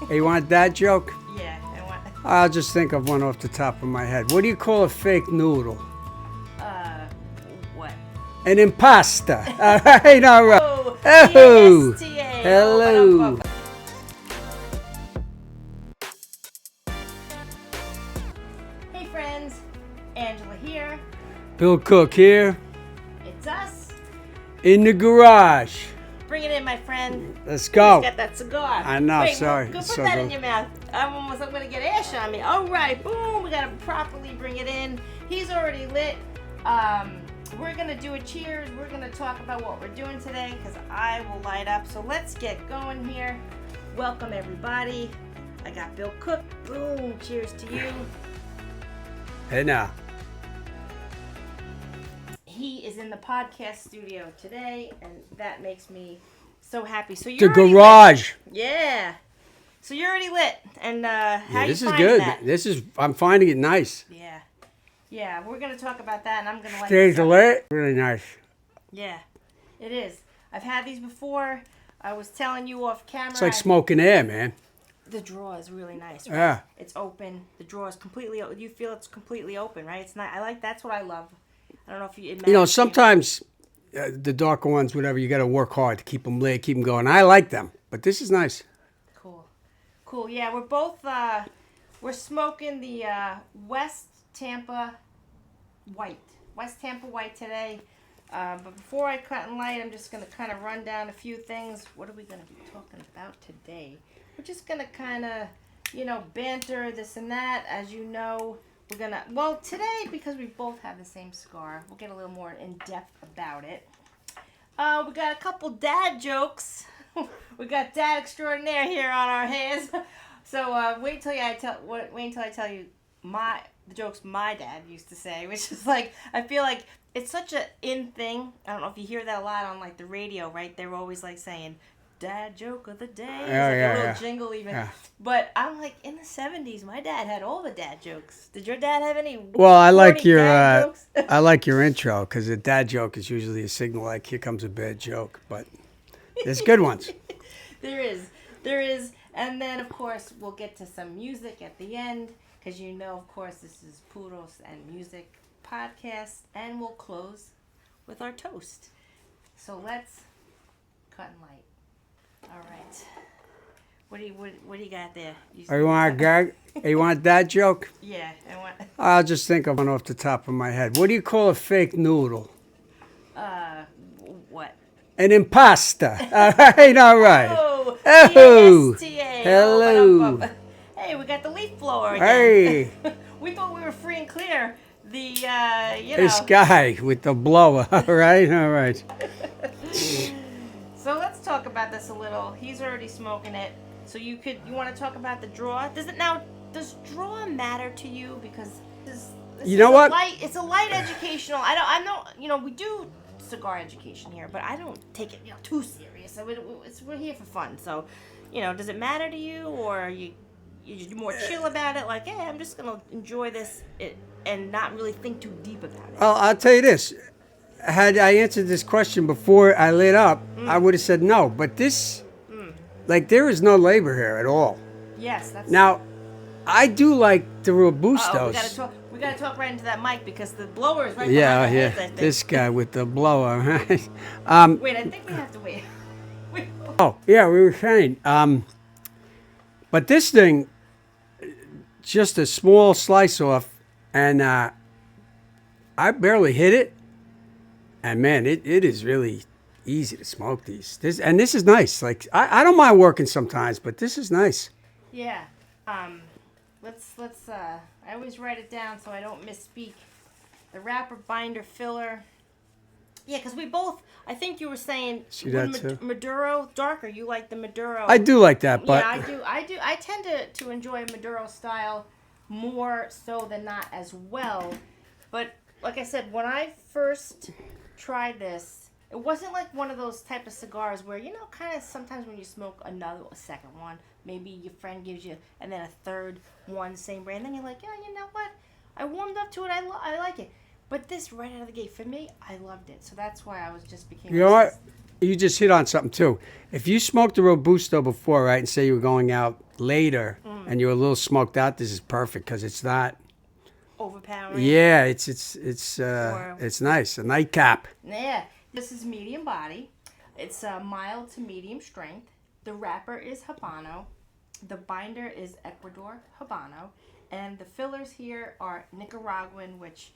Hey, you want that joke? Yeah, I want. I'll just think of one off the top of my head. What do you call a fake noodle? What? An impasta. All right, all right. Oh, Oh, PSTA. hello. Hey friends, Angela here. Bill Cook here It's us. in the garage. Bring it in, my friend. Let's go. Got that cigar. I know, Wait, sorry. Go It's put so that good. in your mouth. I'm gonna get ash on me. All right, boom. We gotta properly bring it in. He's already lit. We're gonna do a cheers. We're gonna talk about what we're doing today because I will light up. So let's get going here. Welcome everybody. I got Bill Cook. Boom. Cheers to you. Hey, now. He is in the podcast studio today, and that makes me so happy. So The you're already garage. lit. Yeah. So you're already lit, and how Yeah, you this is finding good. that? I'm finding it nice. Yeah. Yeah, we're gonna talk about that, and I'm gonna like. Stays this up. lit. Really nice. Yeah, it is. I've had these before. I was telling you off camera. It's like smoking air, man. The drawer is really nice. Right? Yeah. It's open. The drawer is completely. You feel it's completely open, right? It's not. I like. That's what I love. I don't know if you. You know, sometimes the darker ones, whatever, you got to work hard to keep them lit, keep them going. I like them, but this is nice. Cool. Yeah, we're both. We're smoking the West Tampa White. West Tampa White today. But before I cut and light, I'm just gonna kind of run down a few things. What are we gonna be talking about today? We're just gonna kind of, banter this and that. As you know, we're gonna. Well, today because we both have the same cigar, we'll get a little more in depth about it. We got a couple dad jokes. We got dad extraordinaire here on our hands. So wait until I tell you the jokes my dad used to say, which is like I feel like it's such a in thing. I don't know if you hear that a lot on like the radio, right? They're always like saying dad joke of the day. It's like a little jingle even. Yeah. But I'm like in the 70s, my dad had all the dad jokes. Did your dad have any? Well, I like corny your dad jokes? I like your intro because a dad joke is usually a signal like here comes a bad joke, but there's good ones. There is, and then of course we'll get to some music at the end because of course this is Puros and Music podcast, and we'll close with our toast. So let's cut and light. All right. What do you got there? Oh, you want a gag? Hey, you want that joke? Yeah, I want. I'll just think of one off the top of my head. What do you call a fake noodle? What? An impasta. All right, all right. Oh, PSTA. hello. Hey, we got the leaf blower again. Hey. We thought we were free and clear. The This guy with the blower. All right. So let's talk about this a little. He's already smoking it. So you want to talk about the draw? Does draw matter to you? Because this You know what? It's a light educational. I'm not. We do cigar education here, but I don't take it too serious. We're here for fun. So, does it matter to you, or you just more chill about it? Like, hey, I'm just gonna enjoy this and not really think too deep about it. Well, I'll tell you this. Had I answered this question before I lit up, I would have said no. But this, there is no labor here at all. Yes, that's. Now, I do like the Robustos. We gotta talk right into that mic because the blower is right Yeah, behind yeah. the heads, I think. This guy with the blower. Right? Wait, I think we have to wait. Oh, yeah, we were saying. But this thing, just a small slice off, and I barely hit it. And man, it is really easy to smoke these. This is nice. Like I don't mind working sometimes, but this is nice. Yeah. Let's I always write it down so I don't misspeak. The wrapper, binder, filler. Yeah, because we both. I think you were saying Maduro darker. You like the Maduro. I do like that, but yeah, I do. I tend to enjoy Maduro style more so than not as well. But like I said, when I first tried this, it wasn't like one of those type of cigars where kind of sometimes when you smoke a second one, maybe your friend gives you, and then a third one, same brand, then you're like, yeah, you know what? I warmed up to it. I like it. But this right out of the gate, for me, I loved it. So that's why I was just became. you know what? you just hit on something too. If you smoked a Robusto before, right, and say you were going out later and you were a little smoked out, this is perfect because it's not. Overpowering. Yeah, it's Or- nice. A nightcap. Yeah, this is medium body. It's mild to medium strength. The wrapper is Habano. The binder is Ecuador Habano. And the fillers here are Nicaraguan, which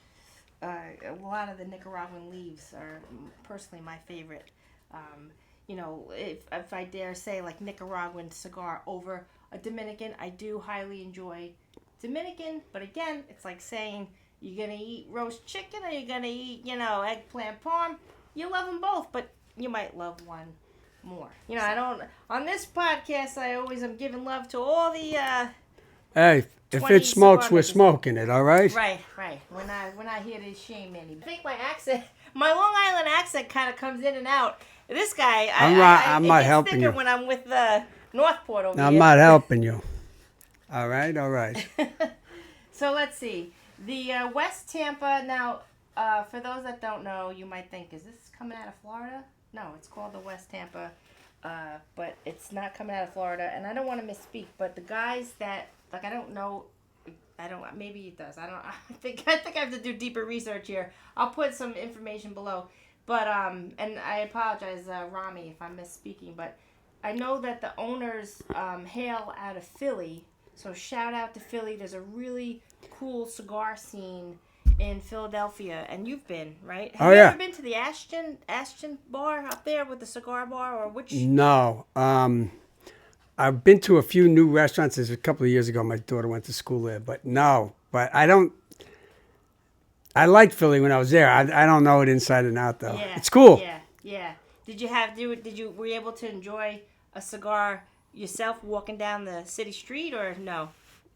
a lot of the Nicaraguan leaves are personally my favorite. If I dare say like Nicaraguan cigar over a Dominican, I do highly enjoy Dominican, but again, it's like saying you're gonna eat roast chicken or you're gonna eat, eggplant parm. You love them both, but you might love one more. I don't. On this podcast, I always am giving love to all the. Hey, if 20 it smokes, cigar we're makers. smoking it. All right. Right. We're not here to shame anybody. I think my accent, my Long Island accent, kind of comes in and out. This guy, I'm it not gets helping thicker you. when I'm with Northport over I'm here. not helping you. All right. So let's see. The West Tampa, now, for those that don't know, you might think, is this coming out of Florida? No, it's called the West Tampa, but it's not coming out of Florida. And I don't want to misspeak, but the guys that, like, I don't know, maybe it does. I think I have to do deeper research here. I'll put some information below. But, and I apologize, Rami, if I'm misspeaking, but I know that the owners hail out of Philly. So shout out to Philly. There's a really cool cigar scene in Philadelphia, and you've been, right? Have you ever been to the Ashton bar up there with the cigar bar, or which? No. I've been to a few new restaurants. This was a couple of years ago. My daughter went to school there, but no. But I don't. I liked Philly when I was there. I don't know it inside and out though. Yeah, it's cool. Yeah. Were you able to enjoy a cigar yourself walking down the city street, or no?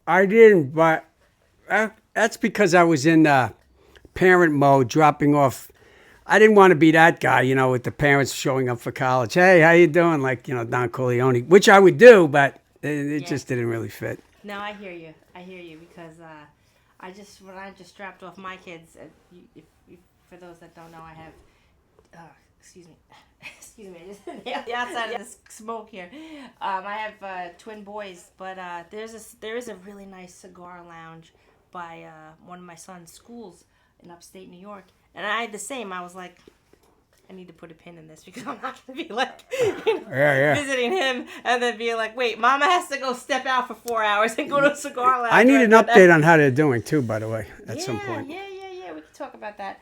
I didn't, but that's because I was in parent mode, dropping off. I didn't want to be that guy, with the parents showing up for college. Hey, how you doing? Like, Don Corleone, which I would do, but it just didn't really fit. No, I hear you because when I just dropped off my kids, for those that don't know, I have, excuse me, the outside of this smoke here. I have twin boys, but there is a really nice cigar lounge by one of my son's schools in upstate New York, and I had the same. I was like, I need to put a pin in this because I'm not going to be like visiting him and then be like, wait, Mama has to go step out for 4 hours and go to a cigar lounge. I need an update on how they're doing too, by the way, at some point. Yeah. We can talk about that.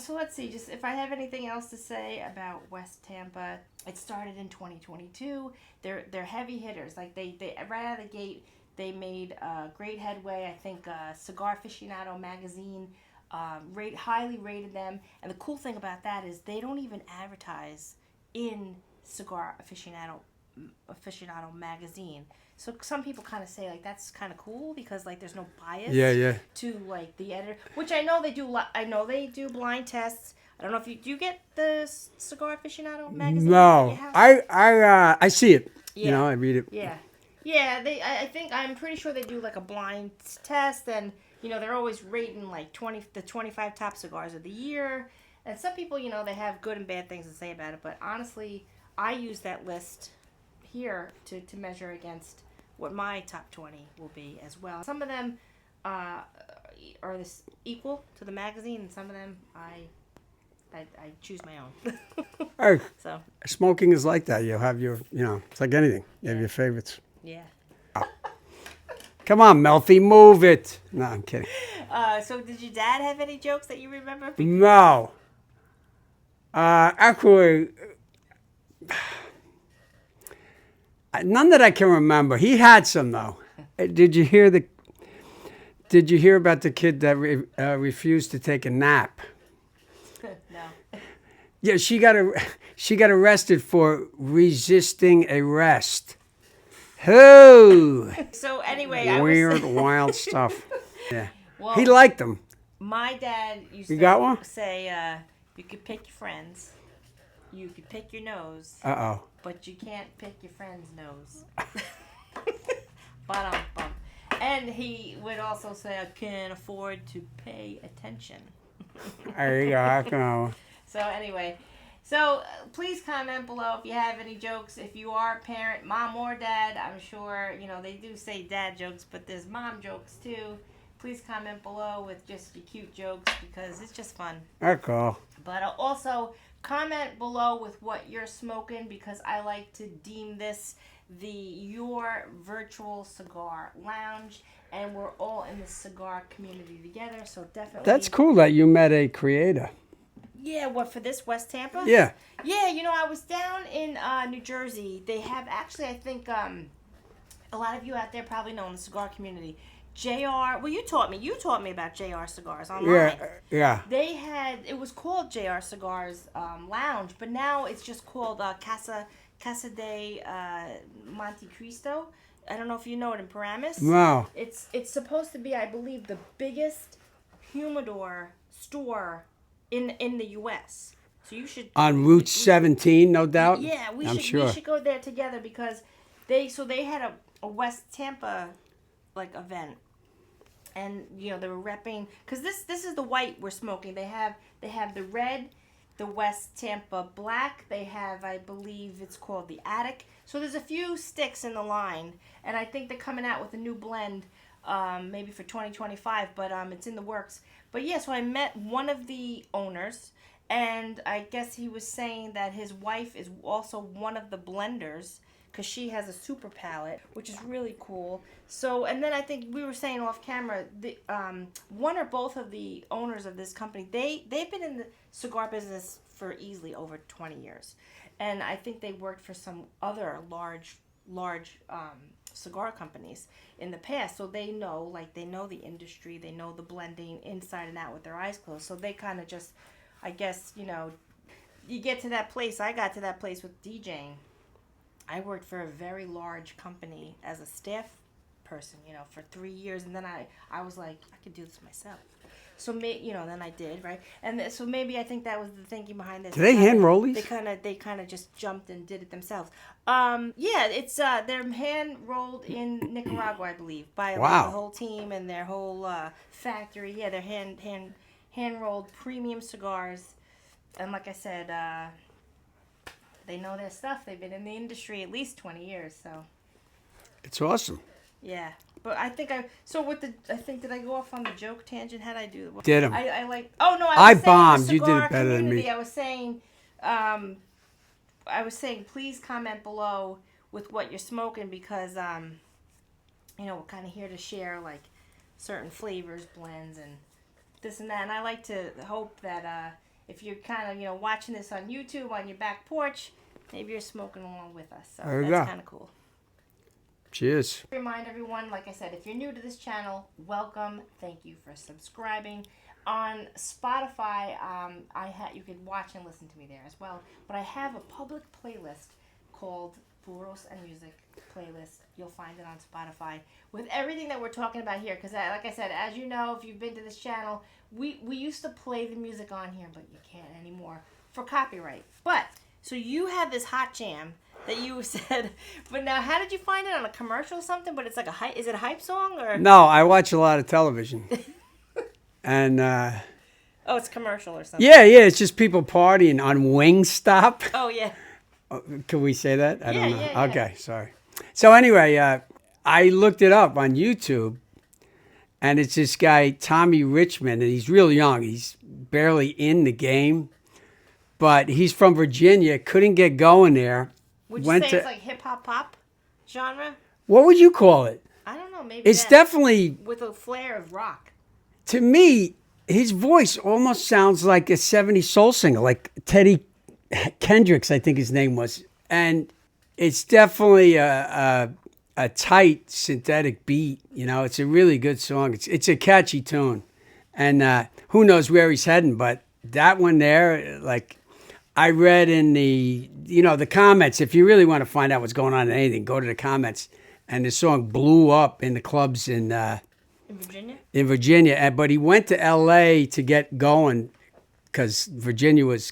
So let's see, just if I have anything else to say about West Tampa. It started in 2022. They're heavy hitters. Like they right out of the gate, they made great headway. I think Cigar Aficionado magazine highly rated them. And the cool thing about that is they don't even advertise in Cigar Aficionado magazine. So some people kind of say like that's kind of cool because like there's no bias to like the editor, which I know they do. I know they do blind tests. I don't know if you do get the Cigar Aficionado magazine. No, I see it. Yeah. I read it. Yeah. I'm pretty sure they do like a blind test, and they're always rating like 25 top cigars of the year. And some people, they have good and bad things to say about it, but honestly, I use that list here to measure against what my top 20 will be as well. Some of them are this equal to the magazine, and some of them I choose my own. Hey, so smoking is like that. You'll have your, it's like anything. You have your favorites. Yeah. Come on, Melfi, move it. No, I'm kidding. So did your dad have any jokes that you remember? No. Actually, none that I can remember. He had some though. Did you hear about the kid that refused to take a nap? No. Yeah, she got arrested for resisting arrest. Who? So anyway, Weird, wild stuff. Yeah. Well, he liked them. My dad used You to got one? say, you could pick your friends, you could pick your nose, but you can't pick your friend's nose. Ba-dum-bum. And he would also say, I can't afford to pay attention. There you go. So anyway, So please comment below if you have any jokes. If you are a parent, mom or dad, I'm sure, they do say dad jokes, but there's mom jokes too. Please comment below with just your cute jokes because it's just fun. Okay. But also comment below with what you're smoking because I like to deem this your virtual cigar lounge, and we're all in the cigar community together. So definitely. That's cool that you met a creator. Yeah, what for this West Tampa? Yeah. Yeah, I was down in New Jersey. They have actually, I think, a lot of you out there probably know in the cigar community. JR, well, you taught me about JR Cigars online. Yeah. It was called JR Cigars Lounge, but now it's just called Casa de Monte Cristo. I don't know if you know it in Paramus. Wow. It's supposed to be, I believe, the biggest humidor store in the U.S. So you should On Route 17, no doubt. Yeah, we sure. should go there together because they had a West Tampa event, and they were repping because this is the white we're smoking. They have the red, the West Tampa black. They have, I believe it's called the Attic. So there's a few sticks in the line, and I think they're coming out with a new blend, maybe for 2025. But it's in the works. But yeah, so I met one of the owners, and I guess he was saying that his wife is also one of the blenders, because she has a super palette, which is really cool. So, and then I think we were saying off camera, one or both of the owners of this company, they've been in the cigar business for easily over 20 years. And I think they worked for some other large cigar companies in the past. So they know the industry, they know the blending inside and out with their eyes closed. So they kind of just, I guess, you get to that place. I got to that place with DJing. I worked for a very large company as a staff person, for 3 years, and then I was like, I could do this myself. So then I did, right? And so maybe I think that was the thinking behind this. Do they hand roll these? They kind of just jumped and did it themselves. Yeah, it's they're hand rolled in Nicaragua, I believe, by the whole team and their whole factory. Yeah, they're hand rolled premium cigars, and like I said. They know their stuff. They've been in the industry at least 20 years, so. It's awesome. Yeah. But I think did I go off on the joke tangent? How'd I do? Did him. I bombed. You did it better than me. I was saying, please comment below with what you're smoking because, we're kind of here to share certain flavors, blends, and this and that. And I like to hope that, if you're kind of, watching this on YouTube on your back porch, maybe you're smoking along with us. So that's kind of cool. Cheers. Remind everyone, like I said, if you're new to this channel, welcome. Thank you for subscribing. On Spotify, you can watch and listen to me there as well. But I have a public playlist called Puros and Music playlist. You'll find it on Spotify with everything that we're talking about here. Because, like I said, as you know, if you've been to this channel, we used to play the music on here, but you can't anymore for copyright. But so you have this hot jam that you said, but now how did you find it on a commercial or something? But it's like is it a hype song or? No, I watch a lot of television, and oh, it's commercial or something. Yeah, it's just people partying on Wingstop. Oh yeah. Can we say that? I don't know. Yeah. Okay, sorry. So anyway, I looked it up on YouTube, and it's this guy, Tommy Richmond, and he's real young. He's barely in the game, but he's from Virginia, couldn't get going there. Would you say it's like hip-hop pop genre? What would you call it? I don't know. Maybe it's definitely... with a flair of rock. To me, his voice almost sounds like a 70s soul singer, like Teddy Kendricks, I think his name was. And it's definitely a tight synthetic beat. It's a really good song. It's a catchy tune. And who knows where he's heading, but that one there, I read in the comments, if you really want to find out what's going on in anything, go to the comments. And the song blew up in the clubs in Virginia? In Virginia. But he went to L.A. to get going because Virginia was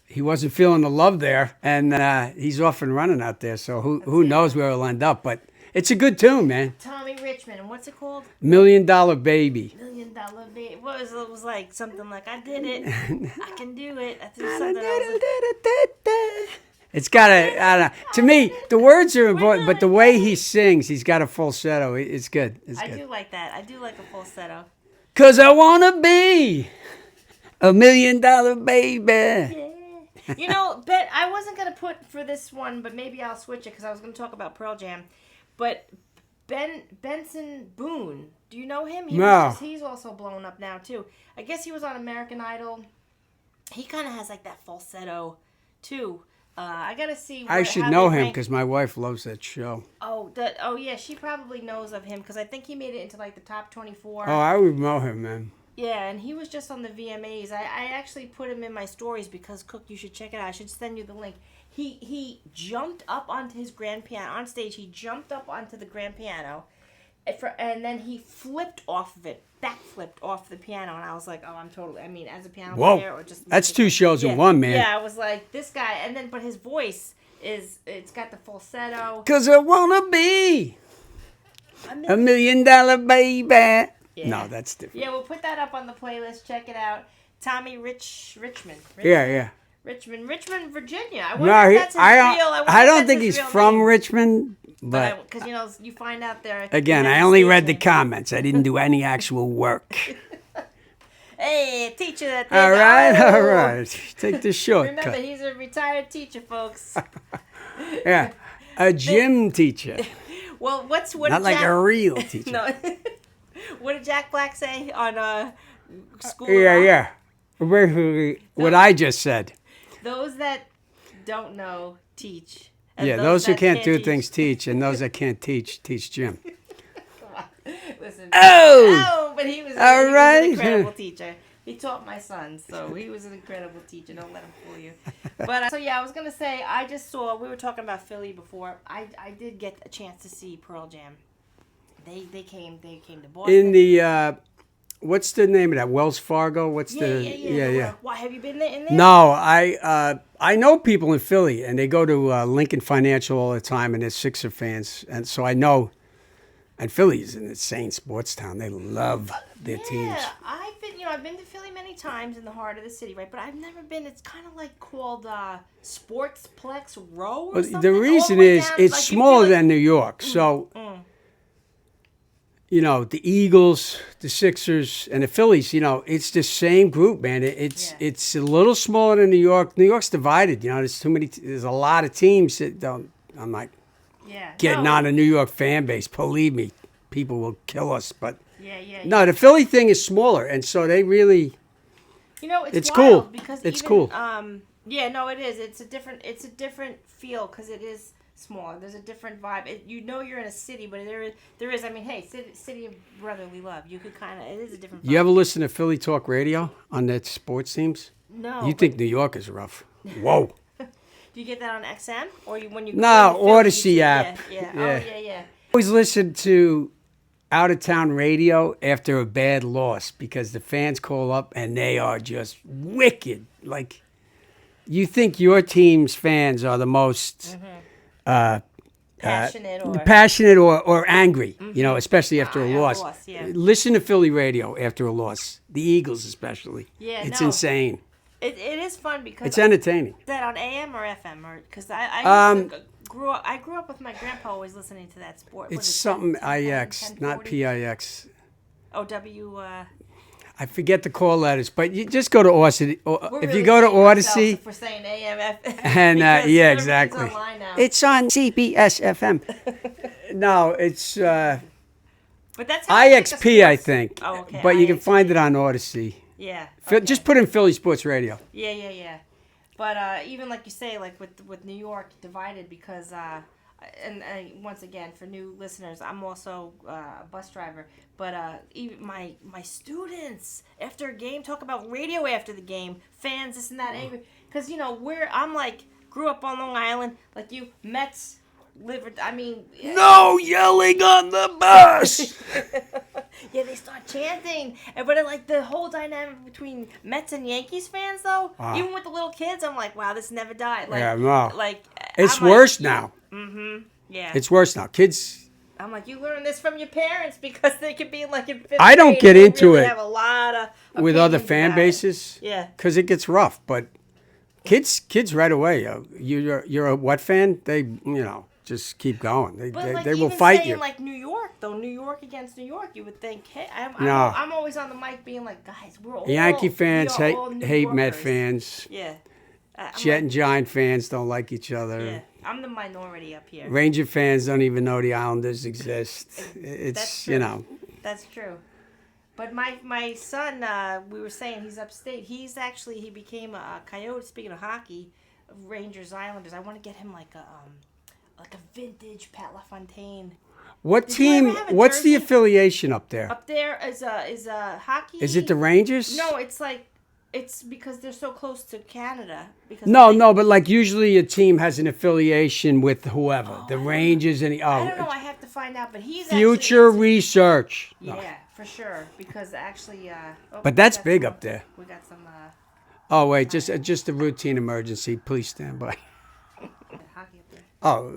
he wasn't feeling the love there. And he's off and running out there. So who knows where he'll end up. But It's a good tune, man. Tommy Richmond. And what's it called? $1 Million Baby. $1 Million Baby. What was it? Was like something like, I did it. I can do it. I think something else. It's got a, I don't know. To me, the words are important, but the way he sings, he's got a falsetto. It's good. It's I good. do like that. I do like a falsetto. 'Cause I wanna be $1 million baby. Yeah. You know, Ben, I wasn't going to put for this one, but maybe I'll switch it because I was going to talk about Pearl Jam. But Benson Boone, do you know him? No. He's also blown up now, too. I guess he was on American Idol. He kind of has like that falsetto, too. I got to see. I should know him because my wife loves that show. Oh, yeah, she probably knows of him because I think he made it into like the top 24. Oh, I would know him, man. Yeah, and he was just on the VMAs. I actually put him in my stories because, Cook, you should check it out. I should send you the link. He jumped up onto his grand piano. On stage, he jumped up onto the grand piano, and then he flipped off of it, backflipped off the piano, and I was like, oh, I'm totally, I mean, as a piano player or just... That's two shows in one, man. Yeah, I was like, this guy, and then, but his voice it's got the falsetto. 'Cause I wanna be $1 million baby. Yeah. No, that's different. Yeah, we'll put that up on the playlist. Check it out. Tommy Richmond. Yeah. Richmond, Virginia. I wonder No, if that's his real. I don't think he's from Richmond, but because you find out there. Again, I only read the comments. I didn't do any actual work. Hey, teacher that. All right. Take the shortcut. Remember, he's a retired teacher, folks. Yeah, a gym teacher. Well, what? Not like a real teacher. No. What did Jack Black say on School? Yeah. Basically, what I just said. Those that don't know, teach. Yeah, those who can't do things teach, and those that can't teach gym. Come on. Listen. Oh! But he was All right. an incredible teacher. He taught my son, so he was an incredible teacher. Don't let him fool you. But so yeah, I was gonna say I just saw. We were talking about Philly before. I did get a chance to see Pearl Jam. They came to Boston. In the what's the name of that? Wells Fargo? What's Yeah. Why have you been there? In there? No, I know people in Philly, and they go to Lincoln Financial all the time, and they're Sixer fans, and so I know. And Philly's an insane sports town. They love their teams. Yeah, I've been to Philly many times in the heart of the city, right? But I've never been. It's kind of like called Sportsplex Row or something. The reason is it's smaller than New York, so. You know, the Eagles, the Sixers, and the Phillies, it's the same group, man. It's a little smaller than New York. New York's divided, there's a lot of teams that don't, I'm like, getting on a New York fan base. Believe me, people will kill us. But no, the Philly thing is smaller, and so they really, it's cool. Because it's cool. It is. It's a different feel because it is smaller. There's a different vibe. You're in a city, but there is. I mean, hey, city of brotherly love. You could it is a different vibe. You ever listen to Philly Talk Radio on that sports teams? No. You think New York is rough? Whoa. Do you get that on XM or when you? No, Odyssey app. Yeah. Yeah. Oh yeah. Always listen to out of town radio after a bad loss because the fans call up and they are just wicked. Like you think your team's fans are the most. Passionate or angry, especially after a loss. Listen to Philly radio after a loss. The Eagles especially. Yeah, it's insane. It is fun because it's entertaining. Is that on AM or FM? Or because I grew up with my grandpa always listening to that sport. It's something IX, not PIX. Oh, W. I forget the call letters, but you just go to Odyssey. If you go to Odyssey, for saying AM, and exactly, it's on CBS FM. No, it's but that's how IXP, I think. Oh, okay. But you can find it on Odyssey. Yeah. Okay. Just put in Philly Sports Radio. Yeah. But even like you say, like with New York divided because. And once again, for new listeners, I'm also a bus driver. But even my students after a game talk about radio after the game, fans, this and that, angry because I'm like grew up on Long Island, like you Mets, no yelling on the bus. Yeah, they start chanting, but like the whole dynamic between Mets and Yankees fans, though, even with the little kids, I'm like, wow, this never died. Like, yeah, no. Like it's worse now. Mm-hmm. Yeah. It's worse now. Kids, I'm like, you learn this from your parents because they could be like in 5th I don't grade get and into really it have a lot of with other opinions fan about it. bases. Yeah. Because it gets rough. But kids right away. You're a what fan? They just keep going. But like they will even fight saying you. like New York though, New York against New York, you would think, hey, No. I'm always on the mic being like, guys, Yankee fans we are all New hate Met Yorkers. fans. Yeah. Jet and Giant fans don't like each other. Yeah, I'm the minority up here. Ranger fans don't even know the Islanders exist. It's That's true. That's true. But my son, we were saying he's upstate. He became a Coyote. Speaking of hockey, Rangers Islanders. I want to get him like a vintage Pat LaFontaine. What Did you ever team? have a What's the jersey? affiliation up there? Up there is a hockey. Is it the Rangers? No, it's because they're so close to Canada. Because No, but like usually a team has an affiliation with whoever. The Rangers and I don't know. I have to find out. But he's future research. No. Yeah, for sure. Because actually, But that's big up there. We got some. Oh wait, just a routine emergency. Please stand by. Hockey up there. Oh,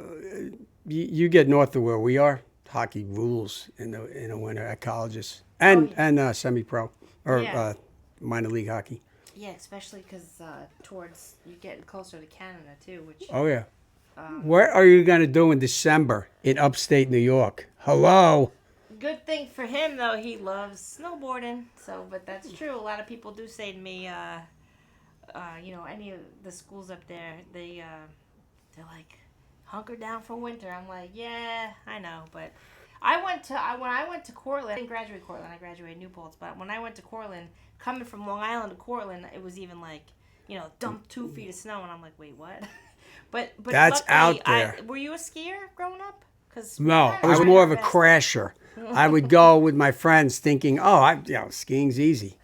you get north of where we are. Hockey rules in the winter at colleges and semi-pro or minor league hockey. Yeah, especially because towards you're getting closer to Canada too. Which Oh yeah. What are you gonna do in December in upstate New York? Hello. good thing for him though. He loves snowboarding. So, but that's true. A lot of people do say to me, any of the schools up there, they're like, hunker down for winter. I'm like, yeah, I know, but when I went to Cortland, I didn't graduate Cortland. I graduated New Paltz, but when I went to Cortland, coming from Long Island to Cortland, it was even like, dump 2 feet of snow, and I'm like, wait, what? but That's luckily, out there. were you a skier growing up? No, I was more of a crasher. I would go with my friends thinking, skiing's easy.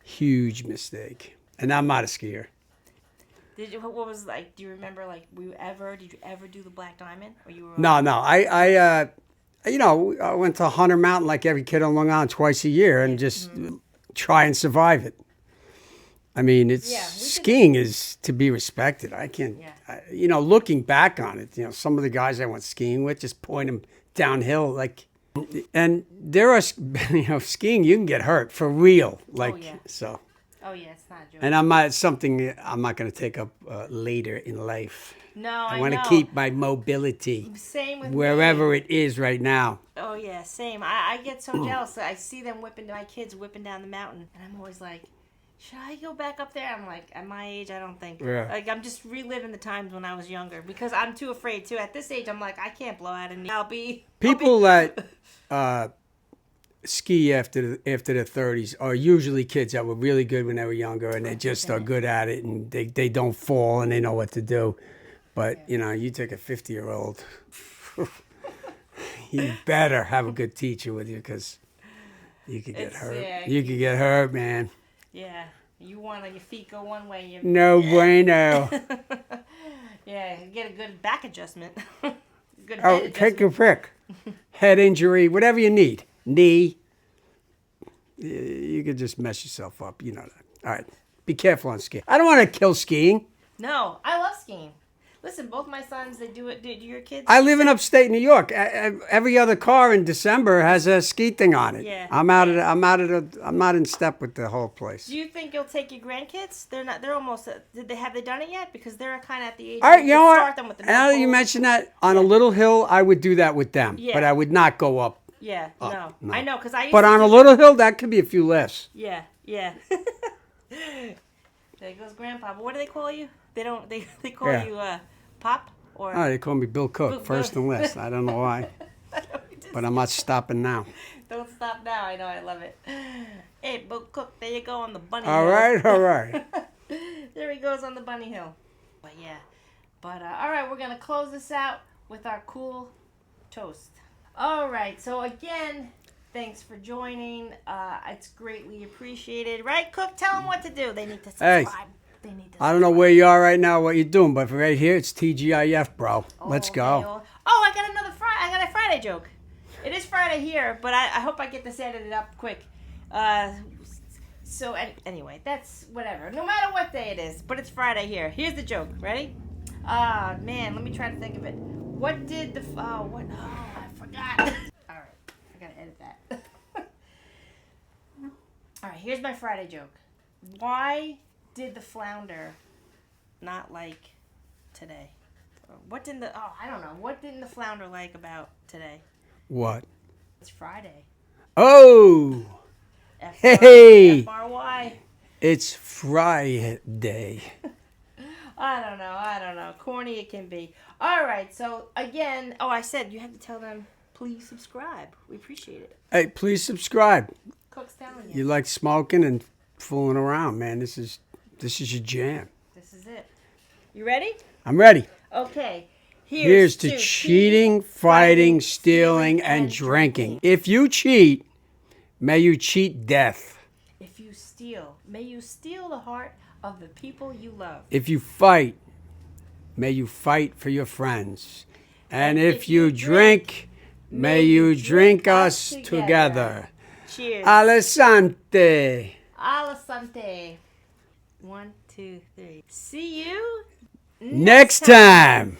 Huge mistake. And I'm not a skier. What was like? Do you remember? Like, did you ever do the Black Diamond? Or you were? No. I went to Hunter Mountain like every kid on Long Island twice a year and just try and survive it. I mean, skiing is to be respected. I can't, looking back on it, some of the guys I went skiing with just point them downhill and there are, skiing, you can get hurt for real. So. Oh yeah, it's not a joke. And I'm not going to take up later in life. No, I want to keep my mobility. Same with wherever me. it is right now. Oh yeah, same. I get so jealous. I see them my kids whipping down the mountain, and I'm always like, should I go back up there? I'm like, at my age, I don't think. Yeah. Like, I'm just reliving the times when I was younger because I'm too afraid to. At this age, I'm like, I can't blow out a knee. People that ski after the 30s are usually kids that were really good when they were younger, and they just are good at it, and they don't fall, and they know what to do. But, you take a 50-year-old, you better have a good teacher with you because you could get hurt. Yeah, you could get hurt, man. Yeah. You want your feet go one way. No bueno. Yeah, you get a good back adjustment. Good head adjustment. Take your pick. Head injury, whatever you need. Knee. You could just mess yourself up. You know that. All right. Be careful on skiing. I don't want to kill skiing. No, I love skiing. Listen, both my sons, they do it. Do your kids? I live in upstate New York. Every other car in December has a ski thing on it. Yeah. I'm not in step with the whole place. Do you think you'll take your grandkids? They're not. They're almost. Have they done it yet? Because they're kind of at the age. All right, you know what? Start them with the Now that you mention that, on a little hill, I would do that with them. Yeah. But I would not go up. Yeah. No. I know because I. But on a little hill, that could be a few less. Yeah. Yeah. There goes Grandpa. But what do they call you? They don't. They call you Pop. Or they call me Bill Cook, first and last. I don't know why. But I'm not stopping now. Don't stop now. I know. I love it. Hey, Bill Cook, there you go on the bunny All hill. All right. There he goes on the bunny hill. But yeah. But all right, we're going to close this out with our cool toast. All right. So again, thanks for joining. It's greatly appreciated. Right, Cook? Tell them what to do. They need to subscribe. Hey. I don't know where you are right now, what you're doing, but right here, it's TGIF, bro. Let's go. I got another Friday. I got a Friday joke. It is Friday here, but I hope I get this edited up quick. So anyway, that's whatever. No matter what day it is, but it's Friday here. Here's the joke. Ready? Man, let me try to think of it. What did the... I forgot. right, here's my Friday joke. Why did the flounder not like today? What didn't the I don't know. What didn't the flounder like about today? What? It's Friday. Oh, F-R- hey, F-R-Y. it's Friday. I don't know. Corny it can be. All right, so again, I said you had to tell them, please subscribe. We appreciate it. Hey, please subscribe. Cook's telling You like smoking and fooling around, man. This is your jam. This is it. You ready? I'm ready. Okay. Here's to cheating, fighting, stealing, and drinking. If you cheat, may you cheat death. If you steal, may you steal the heart of the people you love. If you fight, may you fight for your friends. And if you drink, may you drink us together. Cheers. Alessante. Alessante. 1, 2, 3. See you Next time.